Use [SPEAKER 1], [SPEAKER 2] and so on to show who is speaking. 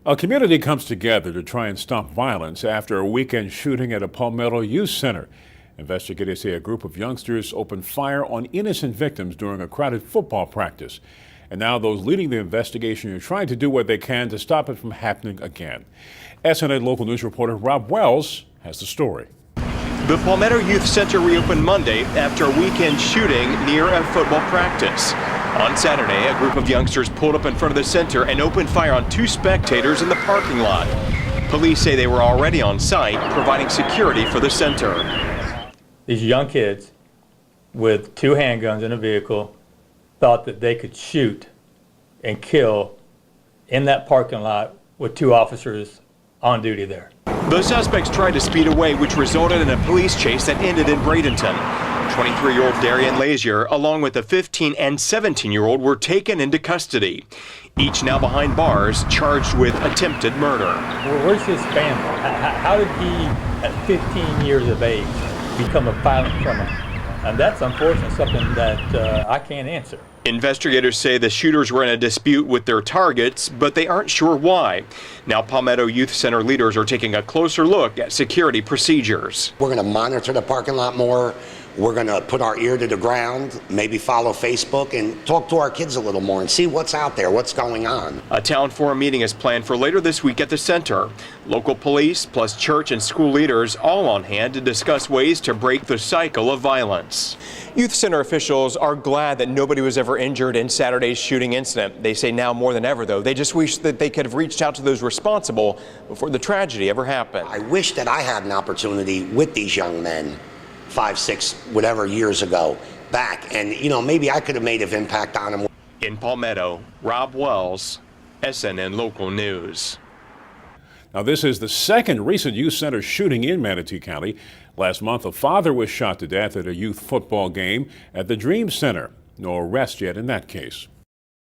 [SPEAKER 1] A community comes together to try and stop violence after a weekend shooting at a Palmetto youth center. Investigators say a group of youngsters opened fire on innocent victims during a crowded football practice. And now those leading the investigation are trying to do what they can to stop it from happening again. SNN local news reporter Rob Wells has the story.
[SPEAKER 2] The Palmetto Youth Center reopened Monday after a weekend shooting near a football practice. On Saturday, a group of youngsters pulled up in front of the center and opened fire on two spectators in the parking lot. Police say they were already on site, providing security for the center.
[SPEAKER 3] These young kids with two handguns in a vehicle thought that they could shoot and kill in that parking lot with two officers on duty there.
[SPEAKER 2] The suspects tried to speed away, which resulted in a police chase that ended in Bradenton. 23-year-old Darian Lazier, along with the 15 and 17-year-old, were taken into custody. Each now behind bars, charged with attempted murder.
[SPEAKER 3] Where's his family? How did he, at 15 years of age, become a violent criminal? And that's unfortunately something that I can't answer.
[SPEAKER 2] Investigators say the shooters were in a dispute with their targets, but they aren't sure why. Now Palmetto Youth Center leaders are taking a closer look at security procedures.
[SPEAKER 4] We're going to monitor the parking lot more. We're going to put our ear to the ground, maybe follow Facebook and talk to our kids a little more and see what's out there, what's going on.
[SPEAKER 2] A town forum meeting is planned for later this week at the center. Local police plus church and school leaders all on hand to discuss ways to break the cycle of violence. Youth Center officials are glad that nobody was ever injured in Saturday's shooting incident. They say now more than ever, though, they just wish that they could have reached out to those responsible before the tragedy ever happened.
[SPEAKER 4] I wish that I had an opportunity with these young men 5, 6, whatever years ago back, and maybe I could have made an impact on them.
[SPEAKER 2] In Palmetto, Rob Wells, SNN Local News.
[SPEAKER 1] Now, this is the second recent youth center shooting in Manatee County. Last month, a father was shot to death at a youth football game at the Dream Center. No arrest yet in that case.